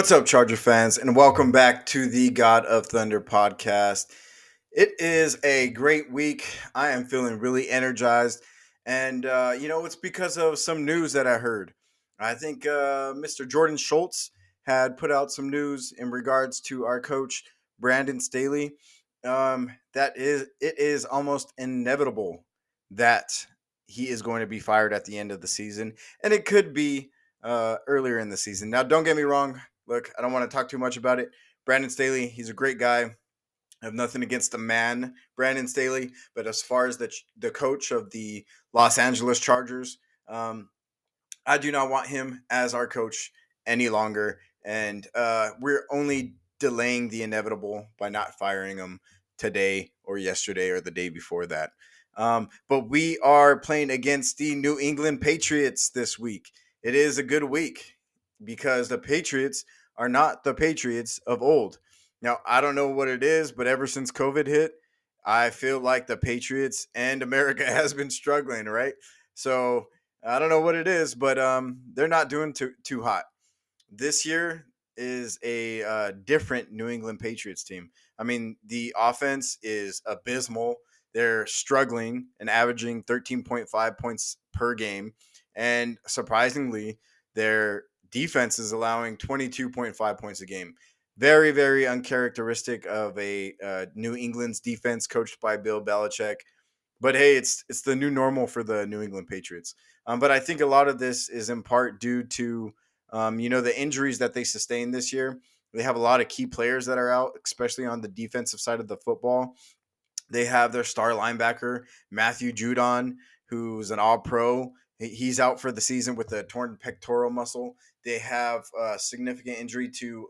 What's up, Charger fans, and welcome back to the God of Thunder podcast. It is a great week. I am feeling really energized, and it's because of some news that I heard. I think Mr. Jordan Schultz had put out some news in regards to our coach Brandonstaley. It is almost inevitable that he is going to be fired at the end of the season, and it could be earlier in the season. Now, don't get me wrong. Look, I don't want to talk too much about it. Brandonstaley, he's a great guy. I have nothing against the man, Brandonstaley, but as far as the coach of the Los Angeles Chargers, um, I do not want him as our coach any longer, and we're only delaying the inevitable by not firing him today or yesterday or the day before that. But we are playing against the New England Patriots this week. It is a good week because the Patriots are not the Patriots of old. Now, I don't know what it is, but ever since COVID hit, I feel like the Patriots and America has been struggling, right? So I don't know what it is, but they're not doing too hot. This year is a different New England Patriots team. I mean, the offense is abysmal. They're struggling and averaging 13.5 points per game, and surprisingly, their defense is allowing 22.5 points a game. Very, very uncharacteristic of a New England's defense coached by Bill Belichick. But hey, it's the new normal for the New England Patriots. But I think a lot of this is in part due to the injuries that they sustained this year. They have a lot of key players that are out, especially on the defensive side of the football. They have their star linebacker Matthew Judon, who's an All-Pro. He's out for the season with a torn pectoral muscle. They have a significant injury to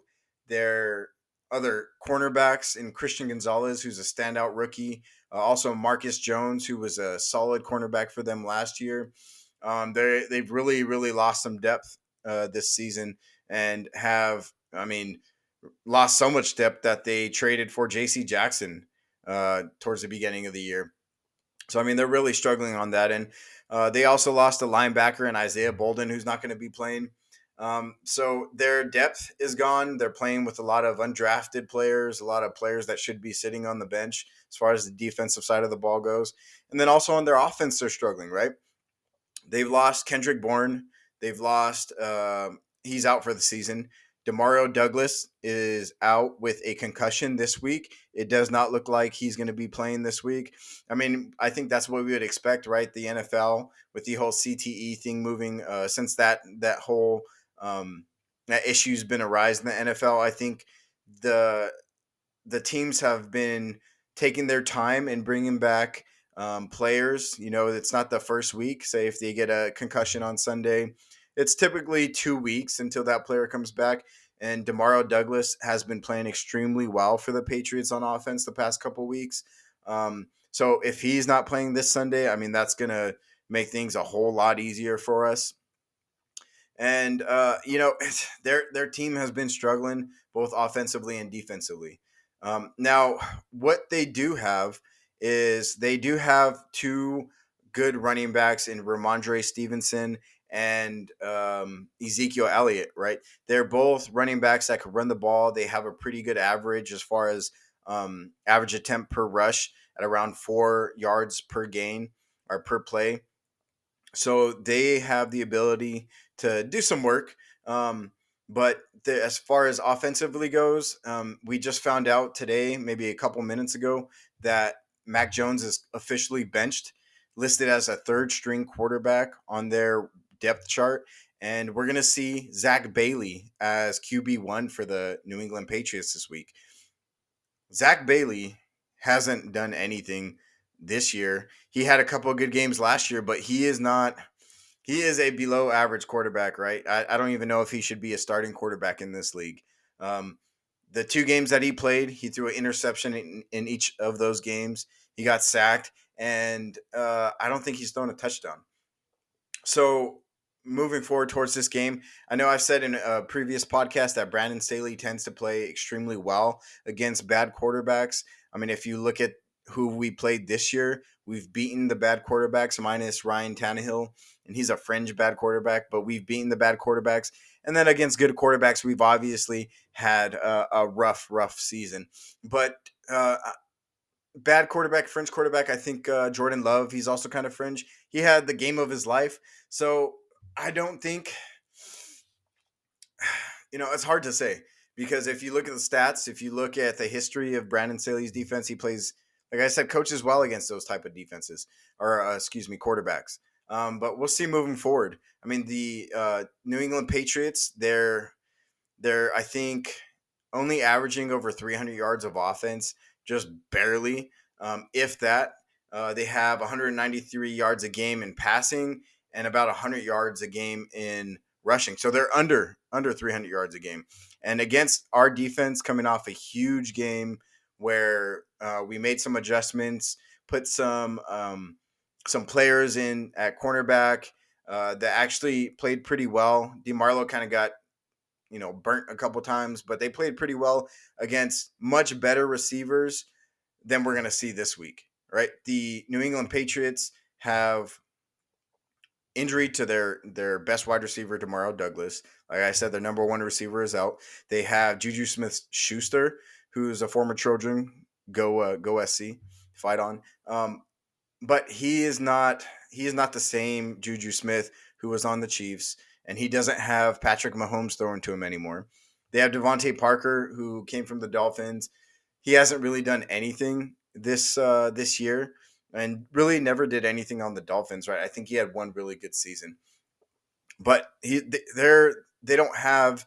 their other cornerbacks in Christian Gonzalez, who's a standout rookie. Also, Marcus Jones, who was a solid cornerback for them last year. They've really lost some depth this season and have, I mean, lost so much depth that they traded for J.C. Jackson towards the beginning of the year. So, I mean, they're really struggling on that. And they also lost a linebacker in Isaiah Bolden, who's not going to be playing. So their depth is gone. They're playing with a lot of undrafted players, a lot of players that should be sitting on the bench as far as the defensive side of the ball goes. And then also on their offense, they're struggling, right? They've lost Kendrick Bourne. They've lost. He's out for the season. Demario Douglas is out with a concussion this week. It does not look like he's going to be playing this week. I mean, I think that's what we would expect, right? The NFL with the whole CTE thing moving since that whole that issue's been arising in the NFL. I think the the teams have been taking their time and bringing back players. It's not the first week. Say if they get a concussion on Sunday, it's typically 2 weeks until that player comes back. And Demario Douglas has been playing extremely well for the Patriots on offense the past couple weeks. So if he's not playing this Sunday, I mean that's gonna make things a whole lot easier for us. And their team has been struggling both offensively and defensively. Now, what they do have is they do have two good running backs in Ramondre Stevenson and Ezekiel Elliott, right? They're both running backs that can run the ball. They have a pretty good average as far as average attempt per rush at around 4 yards per gain or per play. So they have the ability to do some work. But as far as offensively goes, we just found out today, maybe a couple minutes ago, that Mac Jones is officially benched, listed as a third string quarterback on their depth chart. And we're going to see Zach Bailey as QB1 for the New England Patriots this week. Zach Bailey hasn't done anything this year. He had a couple of good games last year, but he is not. He is a below average quarterback, right? I don't even know if he should be a starting quarterback in this league. Um, the 2 games that he played, he threw an interception in each of those games. He got sacked, and I don't think he's thrown a touchdown. So moving forward towards this game, I know I've said in a previous podcast that Brandonstaley tends to play extremely well against bad quarterbacks. I mean, if you look at who we played this year, we've beaten the bad quarterbacks minus Ryan Tannehill, and he's a fringe bad quarterback, but we've beaten the bad quarterbacks. And then against good quarterbacks, we've obviously had a rough season. But bad quarterback, fringe quarterback, I think Jordan Love, he's also kind of fringe. He had the game of his life. So I don't think, it's hard to say because if you look at the stats, if you look at the history of Brandonstaley's defense, he plays, like I said, coaches well against those type of defenses or excuse me, quarterbacks. But we'll see moving forward. I mean, the New England Patriots, they're I think only averaging over 300 yards of offense, just barely, if that. They have 193 yards a game in passing and about 100 yards a game in rushing. So they're under 300 yards a game. And against our defense, coming off a huge game where we made some adjustments, put some players in at cornerback that actually played pretty well. DeMarlo kind of got burnt a couple times, but they played pretty well against much better receivers than we're going to see this week, right? The New England Patriots have injury to their best wide receiver, Demaro Douglas. Like I said, their number one receiver is out. They have Juju Smith-Schuster, who's a former Trojan. Go SC, fight on. But he is not the same Juju Smith who was on the Chiefs, and he doesn't have Patrick Mahomes throwing to him anymore. They have Devontae Parker, who came from the Dolphins. He hasn't really done anything this year, and really never did anything on the Dolphins. Right? I think he had one really good season, but they don't have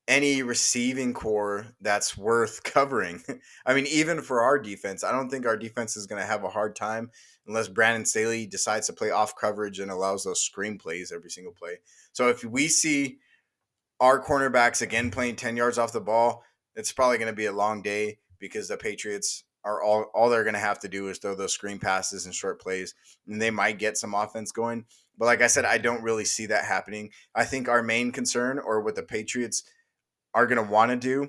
any receiving core that's worth covering. I mean, even for our defense, I don't think our defense is going to have a hard time unless Brandonstaley decides to play off coverage and allows those screen plays every single play. So if we see our cornerbacks again playing 10 yards off the ball, it's probably going to be a long day because the Patriots are all they're going to have to do is throw those screen passes and short plays, and they might get some offense going. But like I said, I don't really see that happening. I think our main concern, or what the Patriots are going to want to do,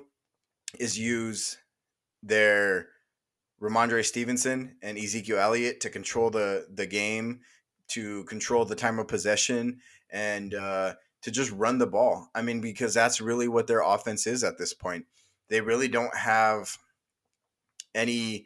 is use their Ramondre Stevenson and Ezekiel Elliott to control the game, to control the time of possession, and to just run the ball. I mean, because that's really what their offense is at this point. They really don't have any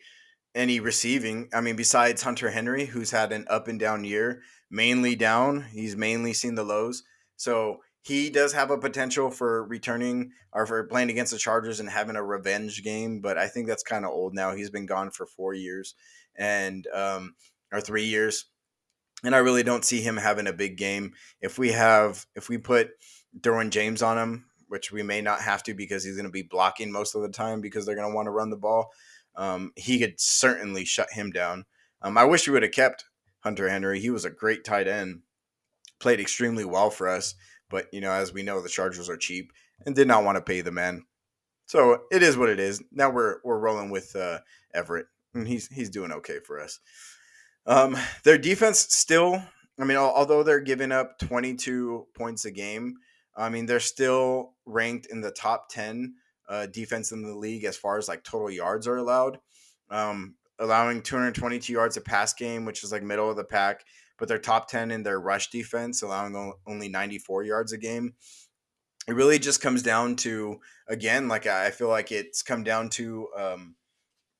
any receiving. I mean, besides Hunter Henry, who's had an up and down year, mainly down. He's mainly seen the lows. So he does have a potential for returning or for playing against the Chargers and having a revenge game, but I think that's kind of old now. He's been gone for 4 years and or 3 years, and I really don't see him having a big game. If we put Derwin James on him, which we may not have to because he's going to be blocking most of the time because they're going to want to run the ball, he could certainly shut him down. I wish we would have kept Hunter Henry. He was a great tight end, played extremely well for us, but as we know, the Chargers are cheap and did not want to pay the man. So it is what it is. Now we're rolling with Everett, and he's doing okay for us. Their defense still, I mean, although they're giving up 22 points a game, I mean, they're still ranked in the top 10 defense in the league as far as like total yards are allowed, allowing 222 yards a pass game, which is like middle of the pack, but they're top 10 in their rush defense, allowing only 94 yards a game. It really just comes down to, again, like I feel like it's come down to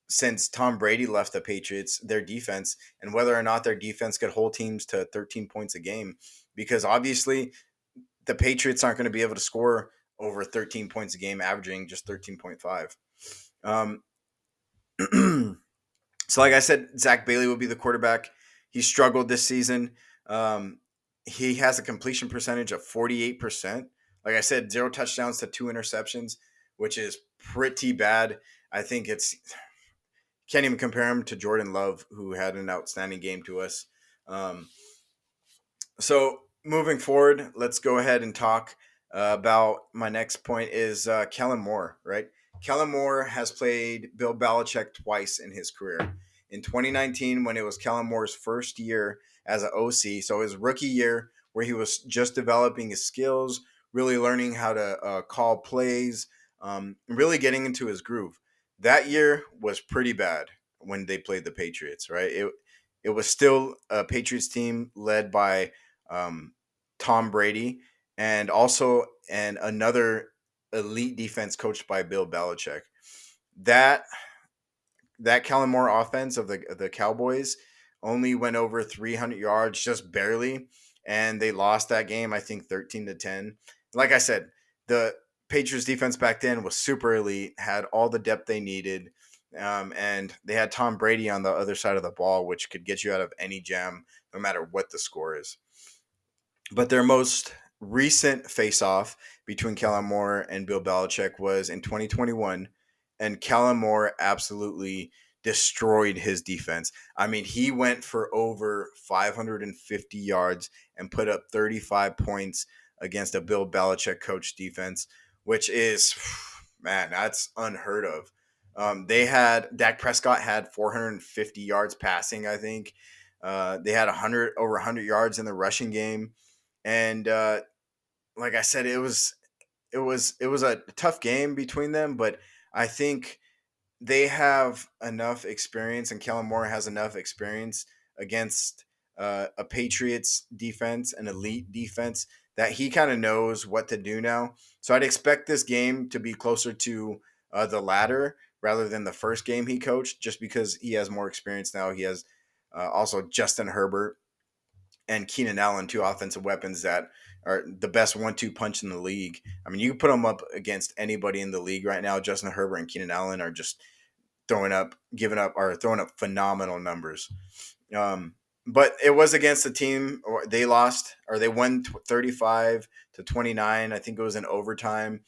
since Tom Brady left the Patriots, their defense, and whether or not their defense could hold teams to 13 points a game. Because obviously, the Patriots aren't going to be able to score over 13 points a game, averaging just 13.5. Um, so, like I said, Zach Bailey will be the quarterback. He struggled this season. He has a completion percentage of 48%. Like I said, 0 touchdowns to 2 interceptions, which is pretty bad. I think it's can't even compare him to Jordan Love, who had an outstanding game to us. Um, so moving forward, let's go ahead and talk about my next point is Kellen Moore, right? Kellen Moore has played Bill Belichick twice in his career. In 2019, when it was Kellen Moore's first year as an OC, so his rookie year where he was just developing his skills, really learning how to call plays, really getting into his groove. That year was pretty bad. when they played the Patriots, right? It was still a Patriots team led by um, Tom Brady, and also another elite defense coached by Bill Belichick. That that Kellen Moore offense of the Cowboys only went over 300 yards, just barely, and they lost that game. I think 13-10. Like I said, the Patriots defense back then was super elite, had all the depth they needed, and they had Tom Brady on the other side of the ball, which could get you out of any jam, no matter what the score is. But their most recent face-off between Kellen Moore and Bill Belichick was in 2021, and Kellen Moore absolutely destroyed his defense. I mean, he went for over 550 yards and put up 35 points against a Bill Belichick coach defense, which is, man, that's unheard of. They had Dak Prescott had 450 yards passing, I think. They had 100 yards in the rushing game, and like I said, it was a tough game between them, but I think they have enough experience, and Kellen Moore has enough experience against a Patriots defense, an elite defense, that he kind of knows what to do now. So I'd expect this game to be closer to the latter rather than the first game he coached, just because he has more experience now. He has also Justin Herbert and Keenan Allen, two offensive weapons that are the best 1-2 punch in the league. I mean, you can put them up against anybody in the league right now. Justin Herbert and Keenan Allen are just throwing up phenomenal numbers. Um, but it was against a team, or they lost, or they won 35-29. I think it was in overtime,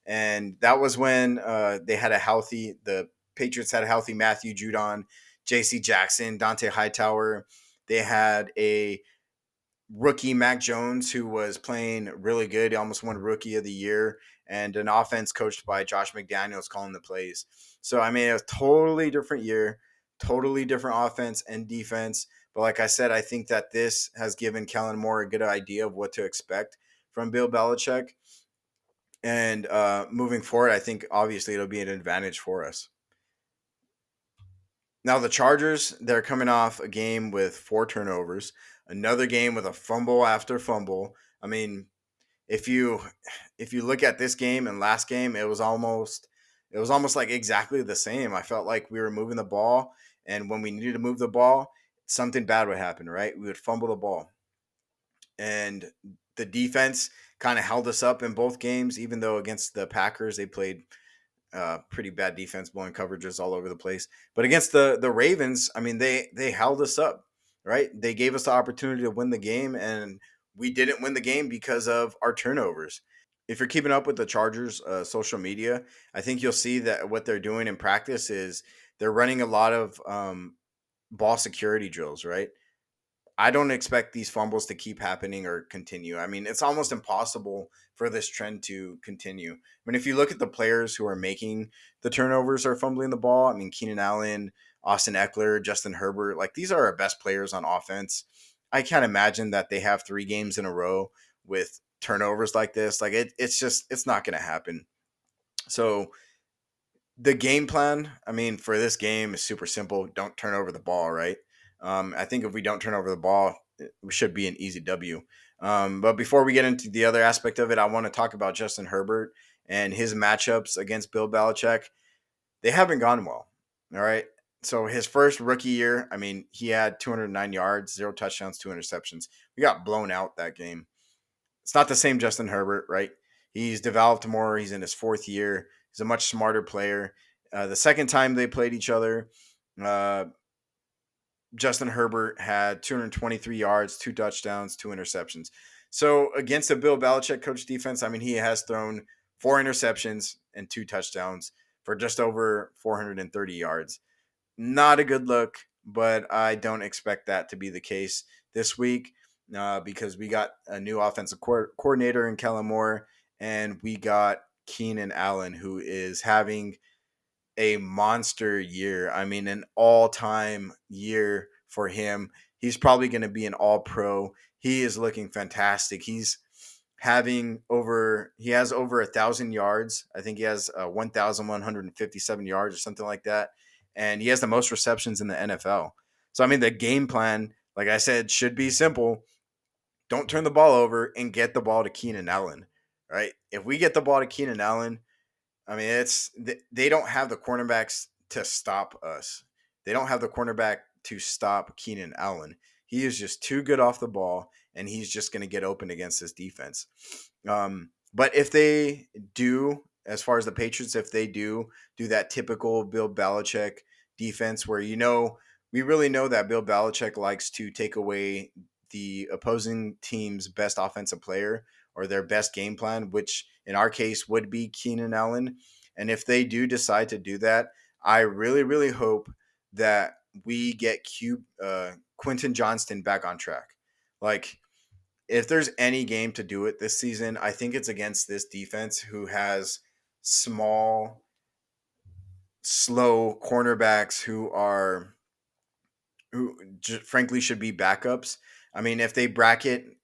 and that was when the Patriots had a healthy Matthew Judon, J.C. Jackson, Dante Hightower. They had a rookie Mac Jones, who was playing really good. He almost won Rookie of the Year, and an offense coached by Josh McDaniels calling the plays. So I mean, it was a totally different year, totally different offense and defense. But like I said, I think that this has given Kellen Moore a good idea of what to expect from Bill Belichick. And moving forward, I think obviously it'll be an advantage for us. Now the Chargers, they're coming off a game with 4 turnovers, another game with a fumble after fumble. I mean, if you look at this game and last game, it was almost like exactly the same. I felt like we were moving the ball, and when we needed to move the ball, something bad would happen, right? We would fumble the ball. And the defense kind of held us up in both games, even though against the Packers they played pretty bad defense, blowing coverages all over the place. But against the Ravens, I mean, they held us up, right? They gave us the opportunity to win the game, and we didn't win the game because of our turnovers. If you're keeping up with the Chargers social media, I think you'll see that what they're doing in practice is they're running a lot of ball security drills, right? I don't expect these fumbles to keep happening or continue. I mean, it's almost impossible for this trend to continue. I mean, if you look at the players who are making the turnovers or fumbling the ball, I mean, Keenan Allen, Austin Ekeler, Justin Herbert, like these are our best players on offense. I can't imagine that they have 3 games in a row with turnovers like this. Like it's not going to happen. So the game plan, I mean, for this game is super simple. Don't turn over the ball, right? I think if we don't turn over the ball, it should be an easy W. But before we get into the other aspect of it, I want to talk about Justin Herbert and his matchups against Bill Belichick. They haven't gone well. All right. So his first rookie year, I mean, he had 209 yards, 0 touchdowns, 2 interceptions. We got blown out that game. It's not the same Justin Herbert, right? He's developed more. He's in his 4th year. He's a much smarter player. The second time they played each other, uh, Justin Herbert had 223 yards, 2 touchdowns, 2 interceptions. So against a Bill Belichick coach defense, I mean, he has thrown 4 interceptions and 2 touchdowns for just over 430 yards. Not a good look, but I don't expect that to be the case this week because we got a new offensive coordinator in Kellen Moore, and we got Keenan Allen, who is having a monster year. I mean, an all-time year for him. He's probably going to be an all-pro. He is looking fantastic. He has over 1,000 yards. I think he has 1,157 yards or something like that. and he has the most receptions in the NFL. So I mean, the game plan, like I said, should be simple. Don't turn the ball over and get the ball to Keenan Allen, right? If we get the ball to Keenan Allen, I mean, they don't have the cornerbacks to stop us. They don't have the cornerback to stop Keenan Allen. He is just too good off the ball, and he's just going to get open against this defense. But if they do, as far as the Patriots, if they do that typical Bill Belichick defense, where we really know that Bill Belichick likes to take away the opposing team's best offensive player or their best game plan, which in our case would be Keenan Allen. And if they do decide to do that, I really, really hope that we get Quentin Johnston back on track. Like, if there's any game to do it this season, I think it's against this defense who has small, slow cornerbacks who frankly should be backups. I mean, if they bracket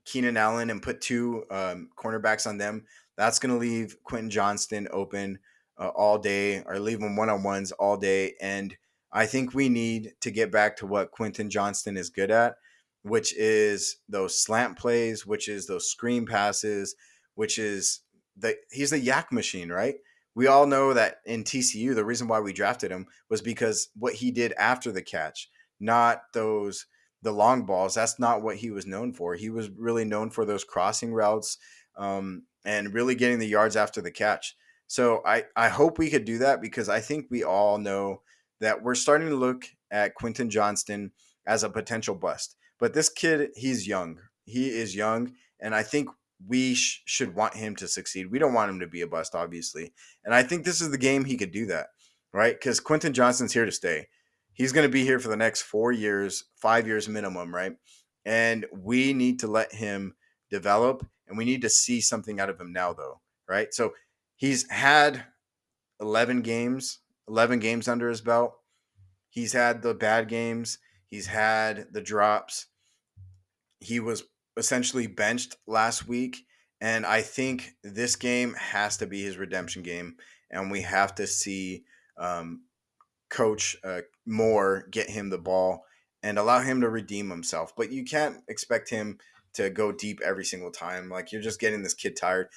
Keenan Allen and put two cornerbacks on them, that's going to leave Quentin Johnston open all day, or leave him one-on-ones all day. And I think we need to get back to what Quentin Johnston is good at, which is those slant plays, which is those screen passes, which is he's the yak machine, right? We all know that in TCU, the reason why we drafted him was because what he did after the catch, not the long balls. That's not what he was known for. He was really known for those crossing routes, and really getting the yards after the catch. So I hope we could do that, because I think we all know that we're starting to look at Quentin Johnston as a potential bust. But this kid, he's young. He is young, and I think we should want him to succeed. We don't want him to be a bust, obviously. And I think this is the game he could do that, right? Because Quentin Johnston's here to stay. He's going to be here for the next 4 years, 5 years minimum, right? And we need to let him develop, and we need to see something out of him now, though, right? So he's had 11 games, 11 games under his belt. He's had the bad games, he's had the drops. He was essentially benched last week. And I think this game has to be his redemption game. And we have to see um, Coach Moore get him the ball and allow him to redeem himself. But you can't expect him to go deep every single time. Like, you're just getting this kid tired.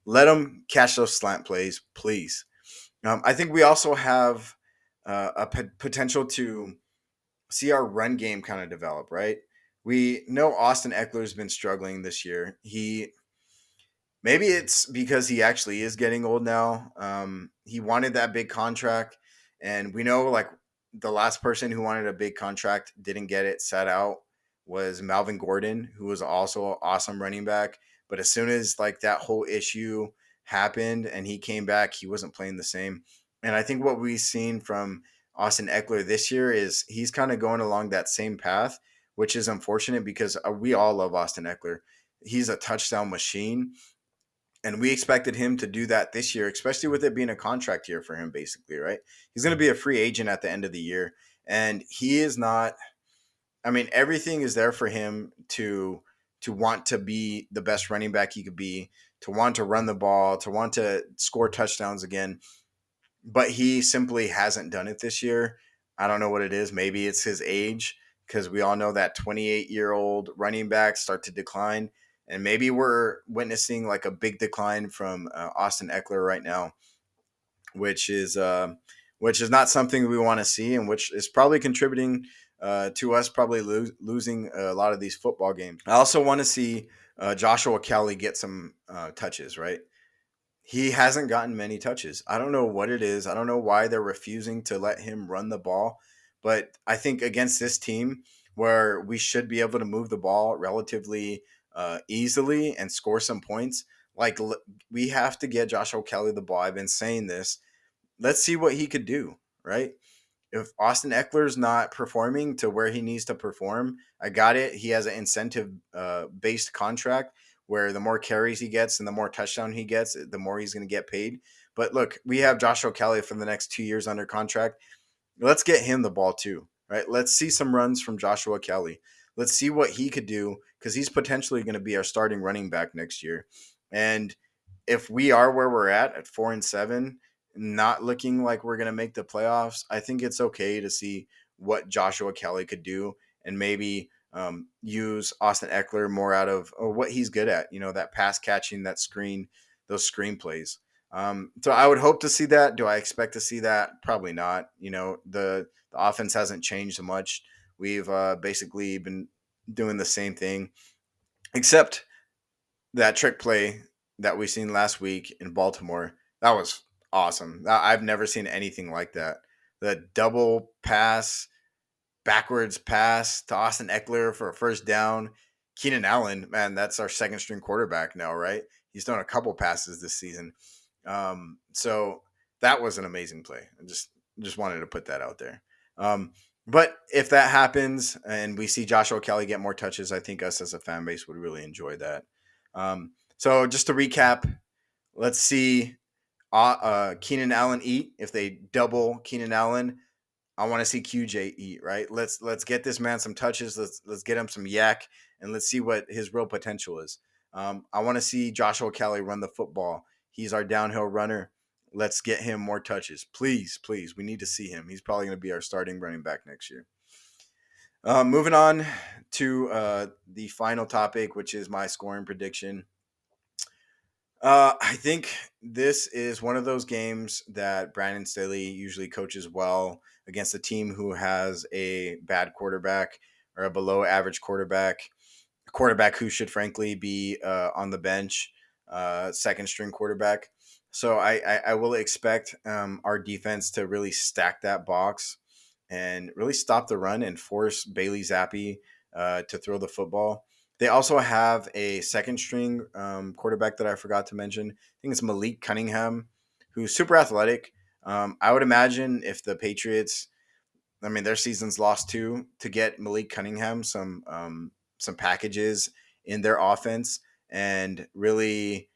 Let him catch those slant plays, please. I think we also have potential to see our run game kind of develop, right? We know Austin Eckler's been struggling this year. Maybe it's because he actually is getting old now. He wanted that big contract, and we know, like, the last person who wanted a big contract didn't get it, sat out, was Melvin Gordon, who was also an awesome running back. But as soon as, like, that whole issue happened and he came back, he wasn't playing the same. And I think what we've seen from Austin Eckler this year is he's kind of going along that same path, which is unfortunate, because we all love Austin Eckler. He's a touchdown machine, and we expected him to do that this year, especially with it being a contract year for him, basically, right? He's going to be a free agent at the end of the year. And he is not, I mean, everything is there for him to want to be the best running back he could be, to want to run the ball, to want to score touchdowns again. But he simply hasn't done it this year. I don't know what it is. Maybe it's his age, because we all know that 28-year-old running backs start to decline. And maybe we're witnessing like a big decline from Austin Eckler right now, which is uh, which is not something we want to see, and which is probably contributing to us probably losing a lot of these football games. I also want to see Joshua Kelly get some touches, right? He hasn't gotten many touches. I don't know what it is. I don't know why they're refusing to let him run the ball. But I think against this team, where we should be able to move the ball relatively easily and score some points, like, we have to get Joshua Kelly the ball. I've been saying this. Let's see what he could do, right? If Austin Eckler's not performing to where he needs to perform, I got it. He has an incentive based contract where the more carries he gets and the more touchdown he gets, the more he's going to get paid. But look, we have Joshua Kelly for the next 2 years under contract. Let's get him the ball too, right? Let's see some runs from Joshua Kelly. Let's see what he could do, because he's potentially going to be our starting running back next year. And if we are where we're at 4-7, not looking like we're going to make the playoffs, I think it's okay to see what Joshua Kelly could do and maybe use Austin Eckler more out of what he's good at, that pass catching, that screen, those screen plays. So I would hope to see that. Do I expect to see that? Probably not. The offense hasn't changed much. We've basically been doing the same thing, except that trick play that we seen last week in Baltimore. That was awesome. I've never seen anything like that. The double pass, backwards pass to Austin Eckler for a first down. Keenan Allen, man, that's our second string quarterback now, right? He's done a couple passes this season. So that was an amazing play. I just wanted to put that out there. But if that happens and we see Joshua Kelly get more touches, I think us as a fan base would really enjoy that. So just to recap, let's see Keenan Allen eat. If they double Keenan Allen, I want to see QJ eat. Right? Let's get this man some touches. Let's get him some yak, and let's see what his real potential is. I want to see Joshua Kelly run the football. He's our downhill runner. Let's get him more touches, please, please. We need to see him. He's probably going to be our starting running back next year. Moving on to the final topic, which is my scoring prediction. I think this is one of those games that Brandonstaley usually coaches well against a team who has a bad quarterback or a below average quarterback, a quarterback who should frankly be on the bench, second string quarterback. So I will expect our defense to really stack that box and really stop the run and force Bailey Zappe to throw the football. They also have a second string quarterback that I forgot to mention. I think it's Malik Cunningham, who's super athletic. I would imagine if the Patriots, I mean, their season's lost too, to get Malik Cunningham some packages in their offense and really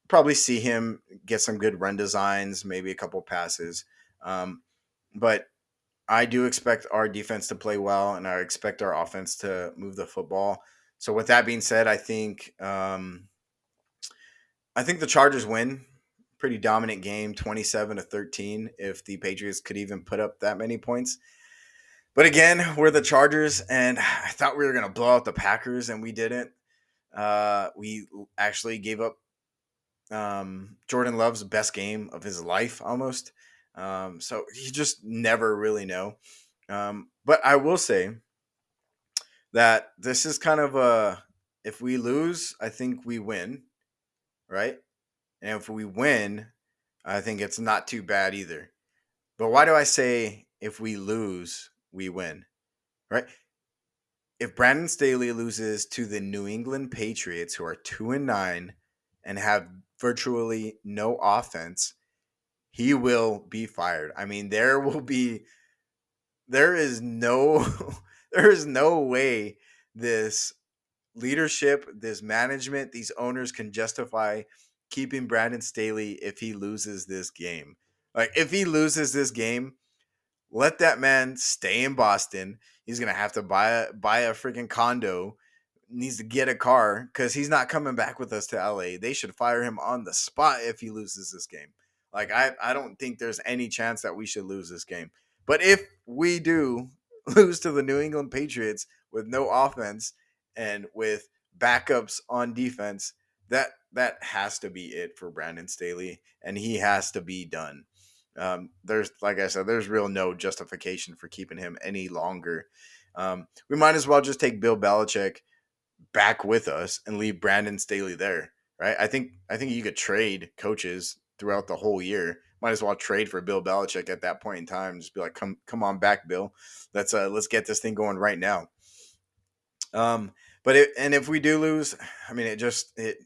probably see him get some good run designs, maybe a couple passes. But I do expect our defense to play well, and I expect our offense to move the football. So, with that being said, I think the Chargers win. Pretty dominant game, 27-13. If the Patriots could even put up that many points, but again, we're the Chargers, and I thought we were gonna blow out the Packers, and we didn't. We actually gave up Jordan Love's best game of his life almost. So you just never really know. But I will say that this is kind of a if we lose, I think we win, right? And if we win, I think it's not too bad either. But why do I say if we lose, we win, right? If Brandon Staley loses to the New England Patriots, who are 2-9 and have virtually no offense, he will be fired. I mean, there is no there is no way this leadership, this management, these owners can justify keeping Brandon Staley if he loses this game. Like if he loses this game, let that man stay in Boston. He's gonna have to buy a freaking condo. Needs to get a car because he's not coming back with us to LA. They should fire him on the spot if he loses this game. Like I don't think there's any chance that we should lose this game. But if we do lose to the New England Patriots with no offense and with backups on defense, that has to be it for Brandon Staley, and he has to be done. There's like I said, there's real no justification for keeping him any longer. We might as well just take Bill Belichick back with us and leave Brandon Staley there, right? I think you could trade coaches throughout the whole year. Might as well trade for Bill Belichick at that point in time. Just be like, come on back, Bill. Let's get this thing going right now. Um, and if we do lose, I mean, it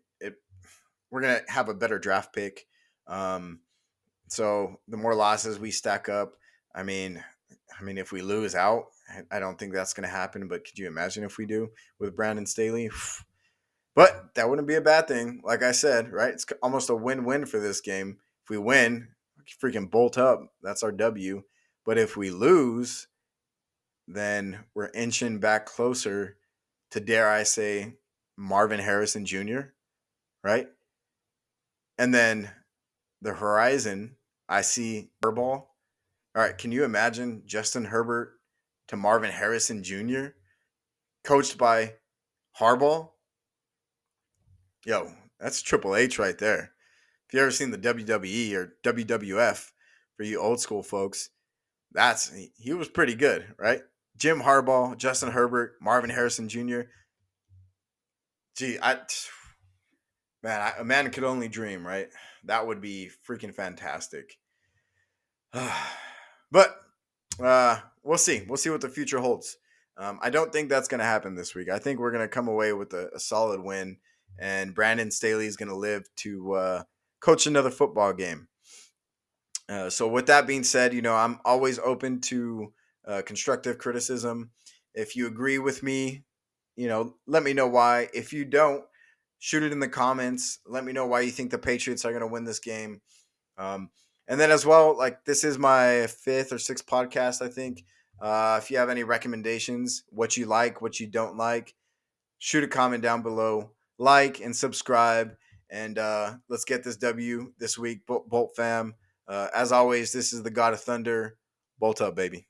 we're gonna have a better draft pick. So the more losses we stack up, I mean, if we lose out, I don't think that's going to happen. But could you imagine if we do with Brandon Staley? But that wouldn't be a bad thing. Like I said, right? It's almost a win-win for this game. If we win, freaking bolt up. That's our W. But if we lose, then we're inching back closer to, dare I say, Marvin Harrison Jr., right? And then the horizon, I see Herbal. All right, can you imagine Justin Herbert to Marvin Harrison Jr., coached by Harbaugh? Yo, that's Triple H right there. If you ever seen the WWE or WWF, for you old school folks, he was pretty good, right? Jim Harbaugh, Justin Herbert, Marvin Harrison Jr. Gee, a man could only dream, right? That would be freaking fantastic. But we'll see. We'll see what the future holds. I don't think that's going to happen this week. I think we're going to come away with a solid win, and Brandonstaley is going to live to coach another football game. So, with that being said, I'm always open to constructive criticism. If you agree with me, let me know why. If you don't, shoot it in the comments. Let me know why you think the Patriots are going to win this game. Um, and then as well, like this is my fifth or sixth podcast, I think. If you have any recommendations, what you like, what you don't like, shoot a comment down below. Like and subscribe. And let's get this W this week, Bolt fam. As always, this is the God of Thunder. Bolt up, baby.